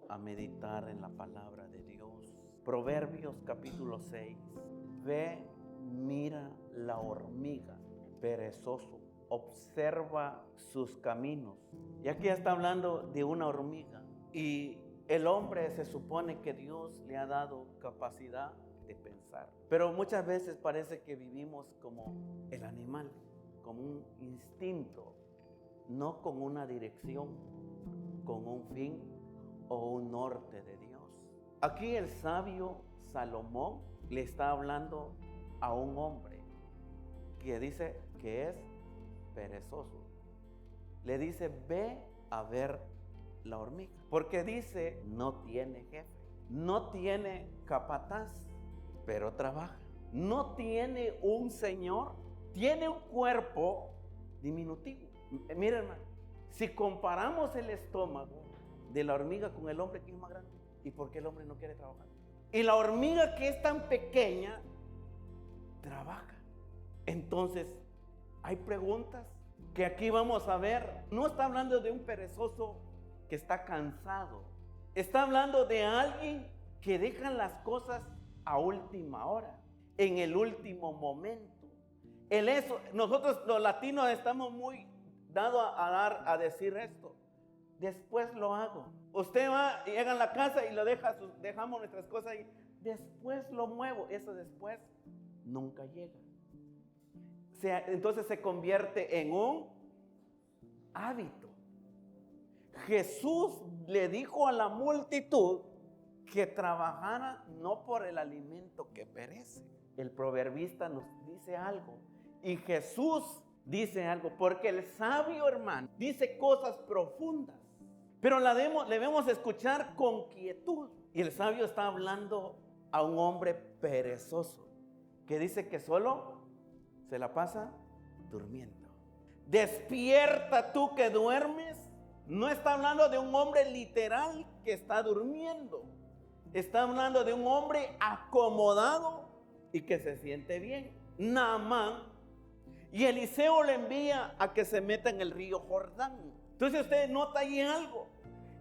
a meditar en la palabra de Dios. Proverbios capítulo 6. Ve, mira la hormiga, perezoso, observa sus caminos. Y aquí está hablando de una hormiga. Y el hombre se supone que Dios le ha dado capacidad de pensar. Pero muchas veces parece que vivimos como el animal, como un instinto, no con una dirección, con un fin o un norte de Dios. Aquí el sabio Salomón le está hablando a un hombre que dice que es perezoso. Le dice, ve a ver la hormiga, porque dice, no tiene jefe, no tiene capataz, pero trabaja. No tiene un señor, tiene un cuerpo diminutivo. Miren, hermano, si comparamos el estómago de la hormiga con el hombre, ¿quién es más grande? ¿Y por qué el hombre no quiere trabajar? Y la hormiga, que es tan pequeña, trabaja. Entonces, hay preguntas que aquí vamos a ver. No está hablando de un perezoso que está cansado. Está hablando de alguien que deja las cosas a última hora, en el último momento. Nosotros los latinos estamos muy dados a decir esto. Después lo hago. Usted va, llega a la casa y dejamos nuestras cosas ahí. Después lo muevo. Eso después nunca llega. Entonces se convierte en un hábito. Jesús le dijo a la multitud que trabajara no por el alimento que perece. El proverbista nos dice algo y Jesús dice algo, porque el sabio, hermano, dice cosas profundas, pero debemos escuchar con quietud. Y el sabio está hablando a un hombre perezoso que dice que solo se la pasa durmiendo. Despierta tú que duermes. No está hablando de un hombre literal que está durmiendo. Está hablando de un hombre acomodado y que se siente bien. Naamán. Y Eliseo le envía a que se meta en el río Jordán. Entonces usted nota ahí algo,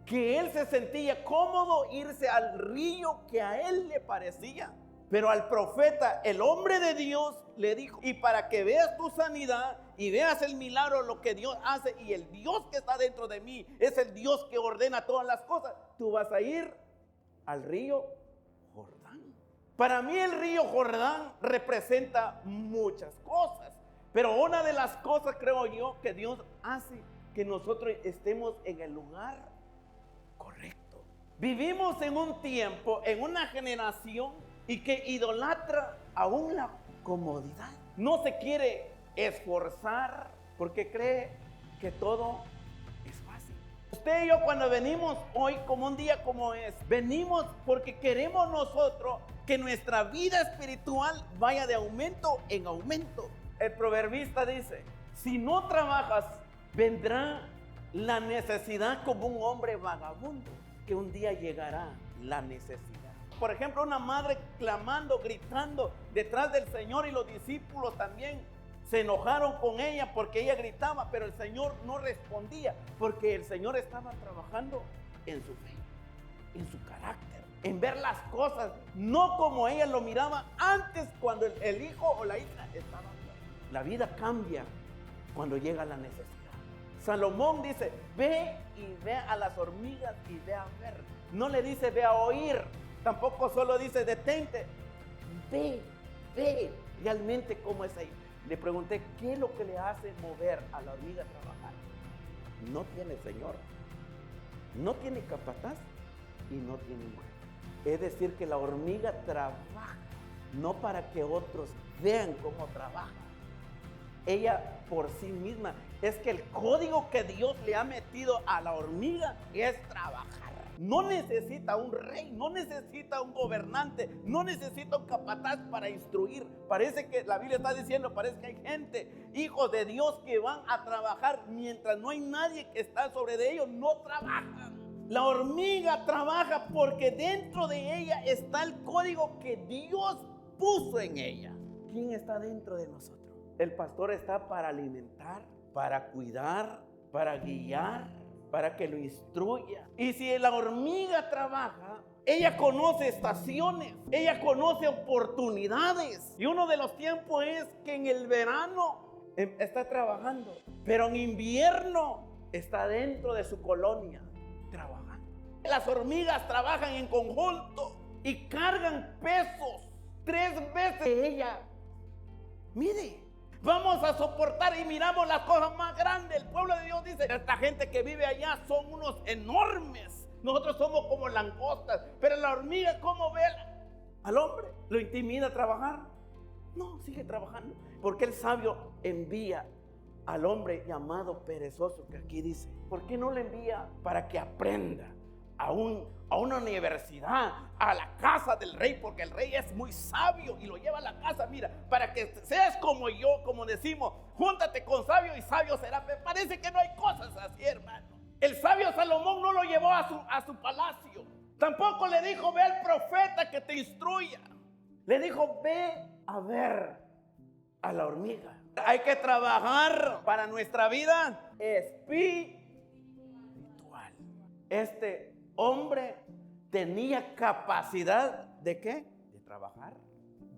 que él se sentía cómodo irse al río que a él le parecía. Pero al profeta, el hombre de Dios, le dijo, y para que veas tu sanidad y veas el milagro, lo que Dios hace, y el Dios que está dentro de mí es el Dios que ordena todas las cosas, tú vas a ir al río Jordán. Para mí el río Jordán representa muchas cosas, pero una de las cosas, creo yo, que Dios hace que nosotros estemos en el lugar correcto. Vivimos en un tiempo, en una generación, y que idolatra aún la comodidad. No se quiere esforzar porque cree que todo es fácil. Usted y yo, cuando venimos hoy, como un día como venimos porque queremos nosotros que nuestra vida espiritual vaya de aumento en aumento. El proverbista dice, si no trabajas, vendrá la necesidad como un hombre vagabundo, que un día llegará la necesidad. Por ejemplo, una madre clamando, gritando detrás del Señor, y los discípulos también se enojaron con ella porque ella gritaba, pero el Señor no respondía, porque el Señor estaba trabajando en su fe, en su carácter, en ver las cosas, no como ella lo miraba antes, cuando el hijo o la hija estaba bien. La vida cambia cuando llega la necesidad. Salomón dice, ve y ve a las hormigas y ve a ver. No le dice ve a oír. Tampoco solo dice detente. Ve realmente cómo es ahí. Le pregunté, ¿qué es lo que le hace mover a la hormiga a trabajar? No tiene señor, no tiene capataz y no tiene mujer. Es decir, que la hormiga trabaja, no para que otros vean cómo trabaja. Ella por sí misma, es que el código que Dios le ha metido a la hormiga es trabajar. No necesita un rey, no necesita un gobernante, no necesita un capataz para instruir. Parece que la Biblia está diciendo, parece que hay gente, hijos de Dios, que van a trabajar mientras no hay nadie que está sobre de ellos, no trabajan. La hormiga trabaja porque dentro de ella está el código que Dios puso en ella. ¿Quién está dentro de nosotros? El pastor está para alimentar, para cuidar, para guiar, para que lo instruya. Y si la hormiga trabaja, ella conoce estaciones, ella conoce oportunidades. Y uno de los tiempos es que en el verano está trabajando, pero en invierno está dentro de su colonia trabajando. Las hormigas trabajan en conjunto y cargan pesos 3 veces de ella. Mire, vamos a soportar y miramos las cosas más grandes. El pueblo de Dios dice, esta gente que vive allá son unos enormes. Nosotros somos como langostas. Pero la hormiga, ¿cómo ve al hombre? ¿Lo intimida a trabajar? No, sigue trabajando. Porque el sabio envía al hombre llamado perezoso, que aquí dice, ¿por qué no le envía para que aprenda a una universidad, a la casa del rey? Porque el rey es muy sabio y lo lleva a la casa, mira, para que seas como yo, como decimos, júntate con sabio y sabio será. Me parece que no hay cosas así, hermano. El sabio Salomón no lo llevó a su palacio. Tampoco le dijo, ve al profeta que te instruya. Le dijo, ve a ver a la hormiga. Hay que trabajar para nuestra vida espiritual. Este hombre tenía capacidad ¿de qué? De trabajar.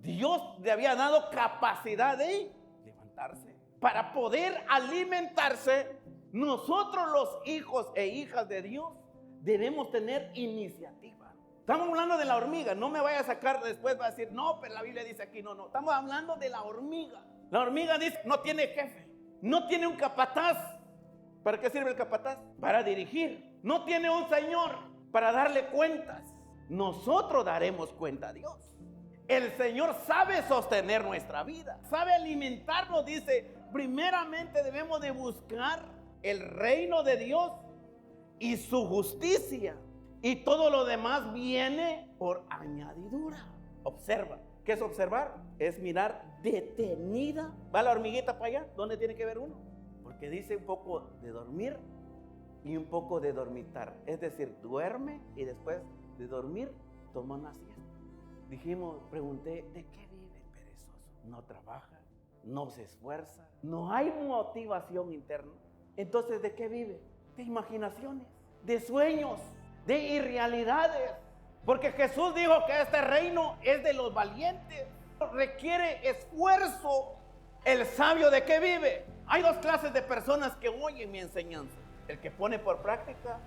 Dios le había dado capacidad de levantarse para poder alimentarse. Nosotros los hijos e hijas de Dios debemos tener iniciativa. Estamos hablando de la hormiga. No me vaya a sacar después, va a decir, no, pero la Biblia dice aquí, no. Estamos hablando de la hormiga. La hormiga dice, no tiene jefe, no tiene un capataz. ¿Para qué sirve el capataz? Para dirigir. No tiene un señor para darle cuentas. Nosotros daremos cuenta a Dios. El Señor sabe sostener nuestra vida, sabe alimentarnos. Dice, primeramente debemos de buscar el reino de Dios y su justicia, y todo lo demás viene por añadidura. Observa. ¿Qué es observar? Es mirar detenida. ¿Va la hormiguita para allá? ¿Dónde tiene que ver uno? Porque dice un poco de dormir y un poco de dormitar. Es decir, duerme y después de dormir toma una siesta. Pregunté, ¿de qué vive el perezoso? No trabaja, no se esfuerza, no hay motivación interna. Entonces, ¿de qué vive? De imaginaciones, de sueños, de irrealidades. Porque Jesús dijo que este reino es de los valientes, requiere esfuerzo. El sabio, ¿de qué vive? Hay 2 clases de personas que oyen mi enseñanza. El que pone por práctica,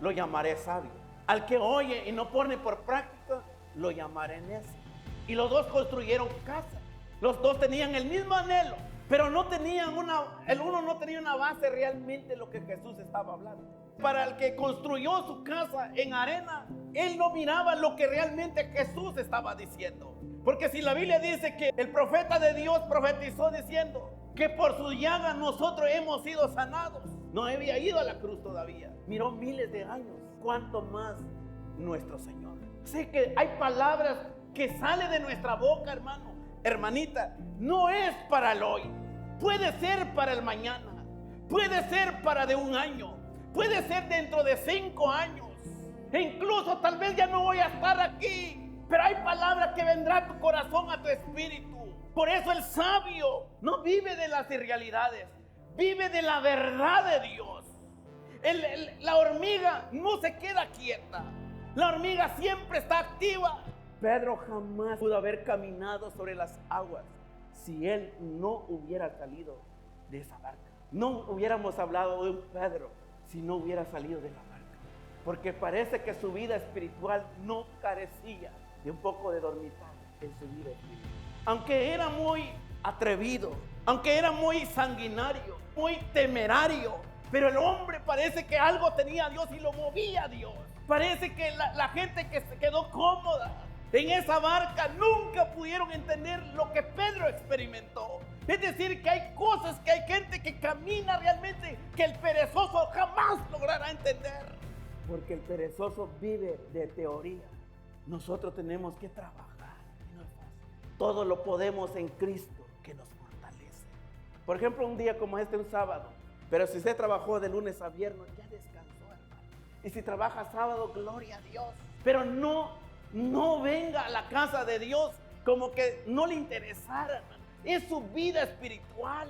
lo llamaré sabio. Al que oye y no pone por práctica, lo llamaré necio. Y los 2 construyeron casa. Los 2 tenían el mismo anhelo, pero no tenían el uno no tenía una base realmente de lo que Jesús estaba hablando. Para el que construyó su casa en arena, él no miraba lo que realmente Jesús estaba diciendo. Porque si la Biblia dice que el profeta de Dios profetizó diciendo que por su llaga nosotros hemos sido sanados, no había ido a la cruz todavía, miró miles de años, cuánto más nuestro Señor. Sé que hay palabras que salen de nuestra boca, hermano, hermanita, no es para el hoy, puede ser para el mañana, puede ser para de 1 año, puede ser dentro de 5 años, e incluso tal vez ya no voy a estar aquí, pero hay palabras que vendrán a tu corazón, a tu espíritu. Por eso el sabio no vive de las irrealidades, vive de la verdad de Dios. La hormiga no se queda quieta, la hormiga siempre está activa. Pedro jamás pudo haber caminado sobre las aguas si él no hubiera salido de esa barca. No hubiéramos hablado de un Pedro si no hubiera salido de la barca, porque parece que su vida espiritual no carecía de un poco de dormitar en su vida espiritual. Aunque era muy atrevido, aunque era muy sanguinario, muy temerario, pero el hombre parece que algo tenía a Dios y lo movía a Dios. Parece que la gente que se quedó cómoda en esa barca nunca pudieron entender lo que Pedro experimentó. Es decir, que hay cosas, que hay gente que camina realmente que el perezoso jamás logrará entender. Porque el perezoso vive de teoría. Nosotros tenemos que trabajar. No es fácil. Todo lo podemos en Cristo que nos fortalece. Por ejemplo, un día como este, un sábado. Pero si usted trabajó de lunes a viernes, ya descansó, hermano. Y si trabaja sábado, gloria a Dios. Pero no venga a la casa de Dios como que no le interesara, hermano. Es su vida espiritual.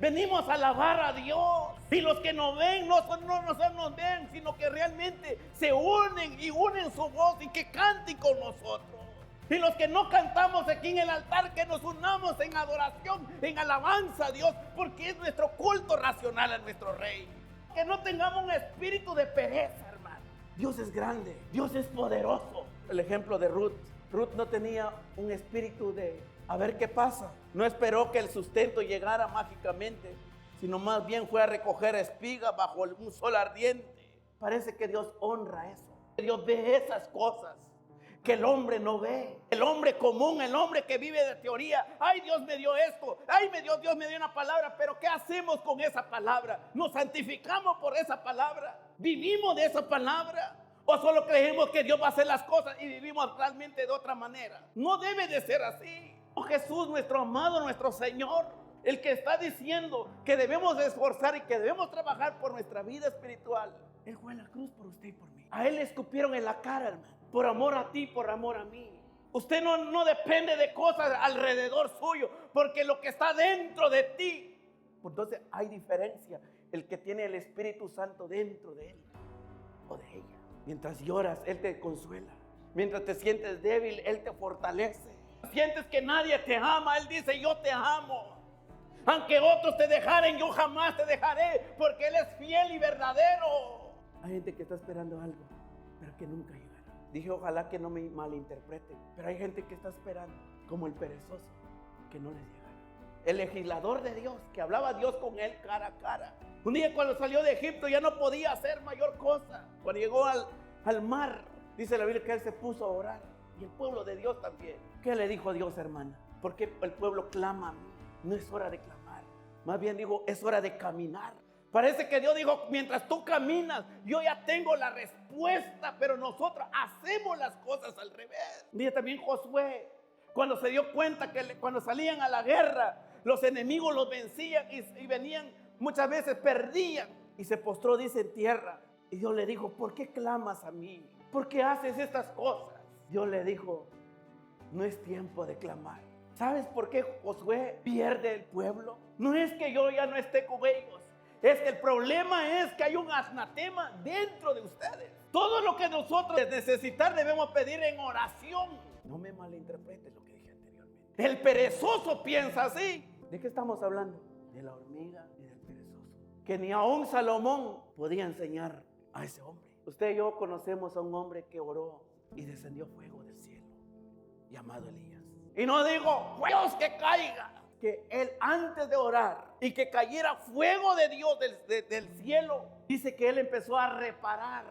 Venimos a alabar a Dios. Y los que nos ven no nos ven, sino que realmente se unen y unen su voz y que canten con nosotros. Y los que no cantamos aquí en el altar, que nos unamos en adoración, en alabanza a Dios, porque es nuestro culto racional a nuestro Rey. Que no tengamos un espíritu de pereza, hermano. Dios es grande, Dios es poderoso. El ejemplo de Ruth. Ruth no tenía un espíritu de a ver qué pasa. No esperó que el sustento llegara mágicamente, sino más bien fue a recoger espigas bajo un sol ardiente. Parece que Dios honra eso. Dios ve esas cosas que el hombre no ve. El hombre común, el hombre que vive de teoría. Ay, Dios me dio esto. Ay, Dios me dio una palabra. Pero ¿qué hacemos con esa palabra? ¿Nos santificamos por esa palabra? ¿Vivimos de esa palabra? ¿O solo creemos que Dios va a hacer las cosas y vivimos realmente de otra manera? No debe de ser así. Oh, Jesús, nuestro amado, nuestro Señor, el que está diciendo que debemos de esforzar y que debemos trabajar por nuestra vida espiritual. Él fue en la cruz por usted y por mí. A Él le escupieron en la cara, hermano. Por amor a ti, por amor a mí. Usted no depende de cosas alrededor suyo, porque lo que está dentro de ti. Entonces hay diferencia. El que tiene el Espíritu Santo dentro de él o de ella. Mientras lloras, Él te consuela. Mientras te sientes débil, Él te fortalece. Sientes que nadie te ama, Él dice: yo te amo. Aunque otros te dejaren, yo jamás te dejaré, porque Él es fiel y verdadero. Hay gente que está esperando algo, pero que nunca llegará. Dije, ojalá que no me malinterpreten, pero hay gente que está esperando, como el perezoso, que no les llegará. El legislador de Dios, que hablaba Dios con él cara a cara. Un día cuando salió de Egipto ya no podía hacer mayor cosa. Cuando llegó al mar, dice la Biblia que él se puso a orar. Y el pueblo de Dios también. ¿Qué le dijo Dios, hermana? Porque el pueblo clama a mí. No es hora de clamar. Más bien dijo, es hora de caminar. Parece que Dios dijo, mientras tú caminas, yo ya tengo la respuesta, pero nosotros hacemos las cosas al revés. Dice también Josué, cuando se dio cuenta que cuando salían a la guerra, los enemigos los vencían y venían, muchas veces perdían. Y se postró, dice, en tierra. Y Dios le dijo, ¿por qué clamas a mí? ¿Por qué haces estas cosas? Dios le dijo, no es tiempo de clamar. ¿Sabes por qué Josué pierde el pueblo? No es que yo ya no esté con ellos. Es que el problema es que hay un anatema dentro de ustedes. Todo lo que nosotros necesitar debemos pedir en oración. No me malinterpretes lo que dije anteriormente. El perezoso piensa así. ¿De qué estamos hablando? De la hormiga y del perezoso. Que ni aún Salomón podía enseñar a ese hombre. Usted y yo conocemos a un hombre que oró y descendió fuego del cielo, llamado Elías. Y no digo, Dios que caiga. Que él antes de orar y que cayera fuego de Dios del cielo, dice que él empezó a reparar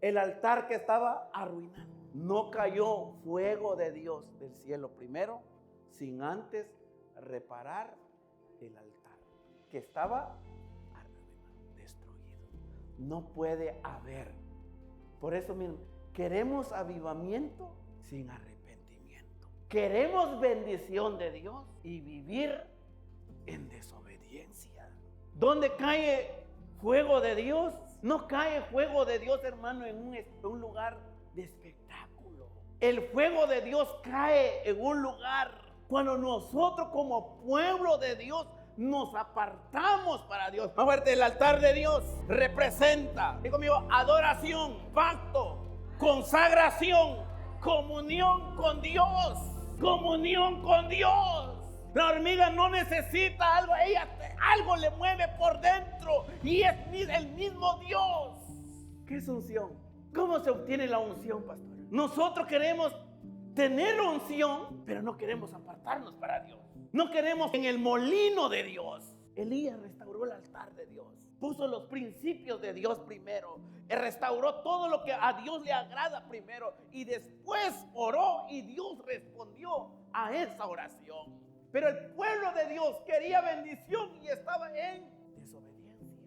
el altar que estaba arruinado. No cayó fuego de Dios del cielo primero, sin antes reparar el altar que estaba arruinado, destruido. No puede haber. Por eso, miren, queremos avivamiento sin arrepentimiento. Queremos bendición de Dios y vivir en desobediencia. ¿Dónde cae fuego de Dios? No cae fuego de Dios, hermano, en un lugar de espectáculo. El fuego de Dios cae en un lugar cuando nosotros como pueblo de Dios nos apartamos para Dios. Vamos a ver, el altar de Dios representa, digo conmigo, adoración, pacto, consagración, comunión con Dios. Comunión con Dios. La hormiga no necesita algo, ella algo le mueve por dentro y es el mismo Dios. ¿Qué es unción? ¿Cómo se obtiene la unción, pastor? Nosotros queremos tener unción, pero no queremos apartarnos para Dios. No queremos en el molino de Dios. Elías restauró el altar de Dios. Puso los principios de Dios primero. Él restauró todo lo que a Dios le agrada primero. Y después oró y Dios respondió a esa oración. Pero el pueblo de Dios quería bendición y estaba en desobediencia.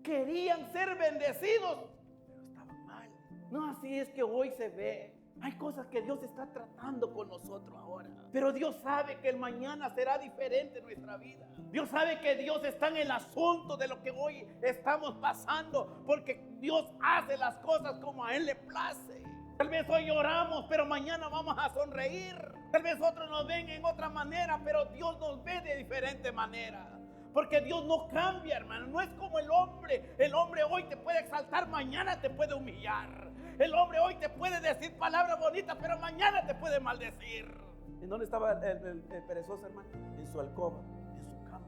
Querían ser bendecidos, pero estaban mal. No así es que hoy se ve. Hay cosas que Dios está tratando con nosotros ahora. Pero Dios sabe que el mañana será diferente en nuestra vida. Dios sabe que Dios está en el asunto de lo que hoy estamos pasando. Porque Dios hace las cosas como a Él le place. Tal vez hoy lloramos, pero mañana vamos a sonreír. Tal vez otros nos ven en otra manera, pero Dios nos ve de diferente manera. Porque Dios no cambia, hermano. No es como el hombre. El hombre hoy te puede exaltar, mañana te puede humillar. El hombre hoy te puede decir palabras bonitas, pero mañana te puede maldecir. ¿En dónde estaba el perezoso, hermano? En su alcoba, en su cama.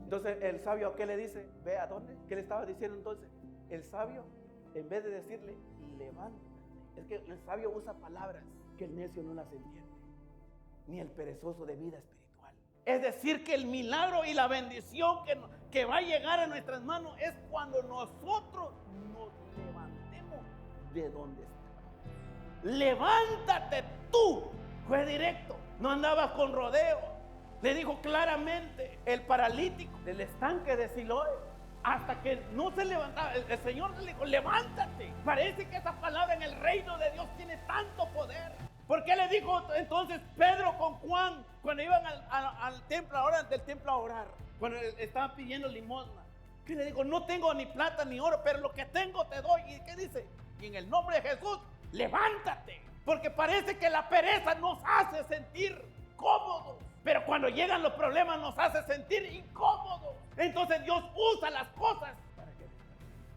Entonces el sabio, ¿a qué le dice? Ve a dónde. ¿Qué le estaba diciendo entonces? El sabio, en vez de decirle, levántate. Es que el sabio usa palabras que el necio no las entiende. Ni el perezoso de vida espiritual. Es decir, que el milagro y la bendición que va a llegar a nuestras manos es cuando nosotros nos levantemos de donde estamos. Levántate tú. Fue directo, no andaba con rodeo. Le dijo claramente el paralítico del estanque de Siloé, hasta que no se levantaba. El Señor le dijo, levántate. Parece que esa palabra en el reino de Dios tiene tanto poder. ¿Por qué le dijo entonces Pedro con Juan cuando iban al templo, ahora del templo a orar? Cuando estaban pidiendo limosna. ¿Qué le dijo? No tengo ni plata ni oro, pero lo que tengo te doy. ¿Y qué dice? Y en el nombre de Jesús, levántate. Porque parece que la pereza nos hace sentir cómodos. Pero cuando llegan los problemas nos hace sentir incómodos. Entonces Dios usa las cosas para que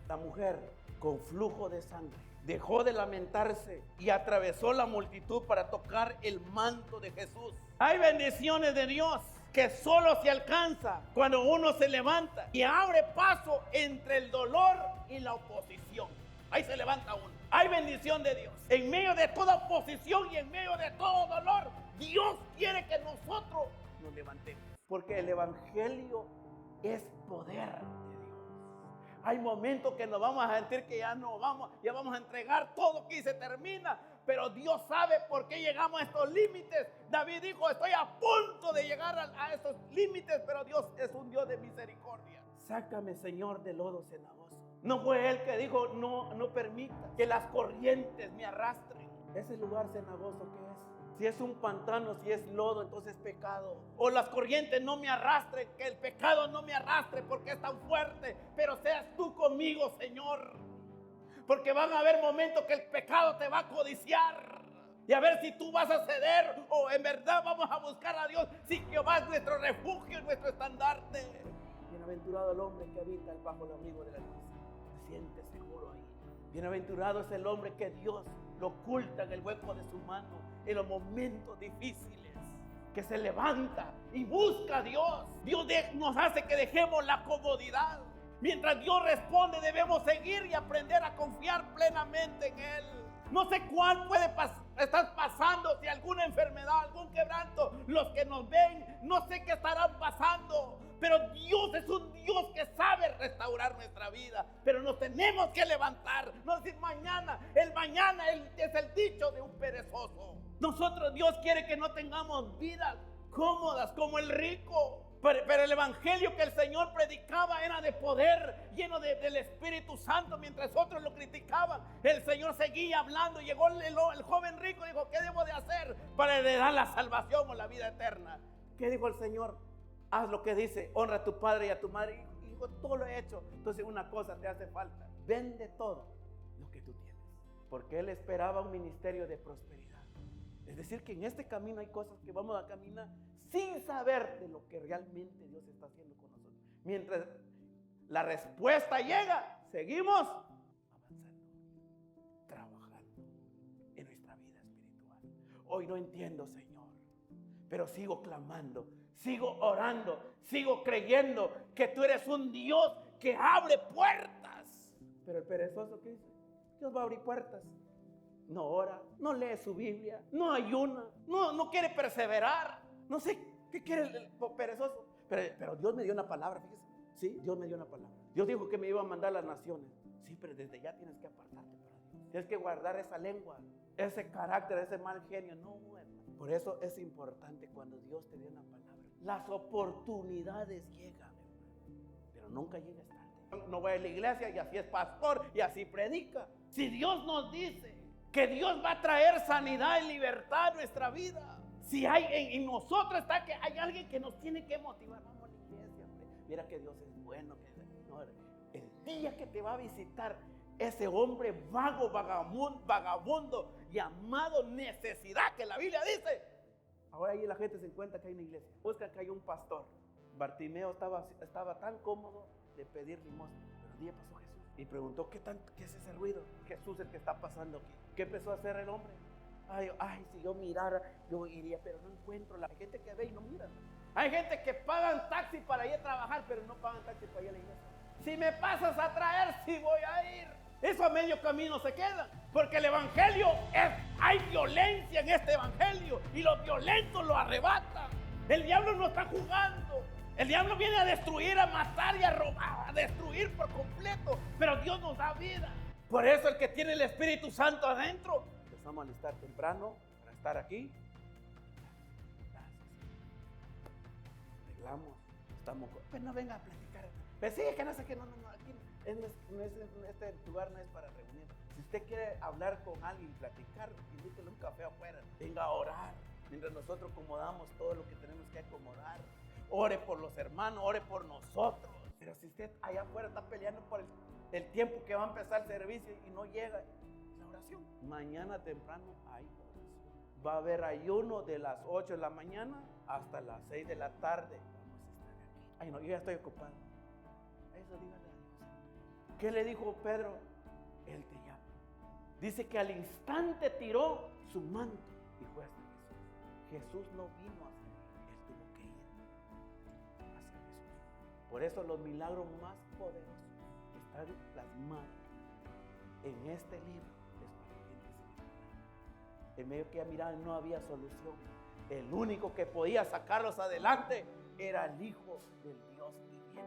la mujer con flujo de sangre dejó de lamentarse y atravesó la multitud para tocar el manto de Jesús. Hay bendiciones de Dios que solo se alcanza cuando uno se levanta y abre paso entre el dolor y la oposición. Ahí se levanta uno. Hay bendición de Dios. En medio de toda oposición y en medio de todo dolor, Dios quiere que nosotros nos levantemos. Porque el evangelio es poder de Dios. Hay momentos que nos vamos a sentir que ya vamos a entregar todo que se termina. Pero Dios sabe por qué llegamos a estos límites. David dijo, estoy a punto de llegar a esos límites, pero Dios es un Dios de misericordia. Sácame, Señor, del lodo cenagoso. No fue Él que dijo, no permita que las corrientes me arrastren. Ese lugar cenagoso, ¿qué es? Si es un pantano, si es lodo, entonces es pecado. O las corrientes no me arrastren, que el pecado no me arrastre porque es tan fuerte. Pero seas tú conmigo, Señor. Porque van a haber momentos que el pecado te va a codiciar. Y a ver si tú vas a ceder o en verdad vamos a buscar a Dios. Si Jehová es nuestro refugio, nuestro estandarte. Bienaventurado el hombre que habita bajo el abrigo de la luz. Se siente seguro ahí. Bienaventurado es el hombre que Dios lo oculta en el hueco de su mano en los momentos difíciles, que se levanta y busca a Dios. Dios nos hace que dejemos la comodidad. Mientras Dios responde, debemos seguir y aprender a confiar plenamente en Él. No sé cuál puede estar pasando, si alguna enfermedad, algún quebranto, los que nos ven, no sé qué estarán pasando. Pero Dios es un Dios que sabe restaurar nuestra vida. Pero nos tenemos que levantar. No decir mañana. El mañana es el dicho de un perezoso. Nosotros, Dios quiere que no tengamos vidas cómodas como el rico. Pero el evangelio que el Señor predicaba era de poder, lleno del Espíritu Santo. Mientras otros lo criticaban, el Señor seguía hablando. Llegó el joven rico y dijo, ¿qué debo de hacer para heredar la salvación o la vida eterna? ¿Qué dijo el Señor? Haz lo que dice, honra a tu padre y a tu madre. Y dijo, todo lo he hecho. Entonces una cosa te hace falta, vende todo lo que tú tienes. Porque Él esperaba un ministerio de prosperidad. Es decir, que en este camino hay cosas que vamos a caminar sin saber de lo que realmente Dios está haciendo con nosotros. Mientras la respuesta llega, seguimos avanzando, trabajando en nuestra vida espiritual. Hoy no entiendo, Señor, pero sigo clamando, sigo orando, sigo creyendo que tú eres un Dios que abre puertas. Pero el perezoso, ¿qué dice? Dios va a abrir puertas. No ora, no lee su Biblia, no ayuna, no quiere perseverar. No sé qué quiere el perezoso. Pero Dios me dio una palabra, fíjese. Sí, Dios me dio una palabra. Dios dijo que me iba a mandar a las naciones. Sí, pero desde ya tienes que apartarte para Dios. Tienes que guardar esa lengua, ese carácter, ese mal genio. No, hermano. Por eso es importante cuando Dios te dé una palabra. Las oportunidades llegan, hermano, pero nunca llegues tarde. No voy a la iglesia y así es pastor y así predica. Si Dios nos dice que Dios va a traer sanidad y libertad a nuestra vida. Si hay en nosotros está que hay alguien que nos tiene que motivar. Vamos a la iglesia, hombre. Mira que Dios es bueno. No, el día que te va a visitar ese hombre vago, vagabundo, llamado necesidad, que la Biblia dice. Ahora ahí la gente se encuentra que hay una iglesia. Busca que hay un pastor. Bartimeo estaba tan cómodo de pedir limosna. Pero un día pasó Jesús y preguntó, ¿qué es ese ruido? Jesús, el que está pasando aquí. ¿Qué empezó a hacer el hombre? Ay, si yo mirara, yo iría, pero no encuentro. La gente que ve y no mira. Hay gente que pagan taxi para ir a trabajar, pero no pagan taxi para ir a la iglesia. Si me pasas a traer, sí voy a ir. Eso a medio camino se queda. Porque el evangelio hay violencia en este evangelio. Y los violentos lo arrebatan. El diablo no está jugando. El diablo viene a destruir, a matar y a robar, a destruir por completo. Pero Dios nos da vida. Por eso el que tiene el Espíritu Santo adentro, empezamos a alistar temprano para estar aquí. Gracias. Arreglamos. Pues no venga a platicar. Pues sí, que no sé qué, no, aquí en este lugar no es para reunir. Si usted quiere hablar con alguien, platicar, invítele un café afuera. Venga a orar. Mientras nosotros acomodamos todo lo que tenemos que acomodar. Ore por los hermanos, ore por nosotros. Pero si usted allá afuera está peleando por el tiempo que va a empezar el servicio y no llega, la oración. Mañana temprano hay oración. Va a haber ayuno de las 8 de la mañana hasta las 6 de la tarde. Vamos a estar aquí. Ay, no, yo ya estoy ocupado. Eso dígale a Dios. ¿Qué le dijo Pedro? Él te llama. Dice que al instante tiró su manto y fue hasta Jesús. Jesús no vino hacia él, él tuvo que ir hacia Jesús. Por eso los milagros más poderosos están plasmados en este libro. En medio que miraban no había solución. El único que podía sacarlos adelante era el Hijo del Dios viviente.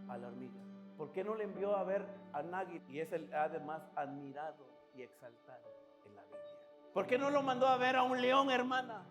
A la hormiga. ¿Por qué no le envió a ver a Nagui? Y es el además admirado y exaltado en la Biblia. ¿Por qué no lo mandó a ver a un león, hermana?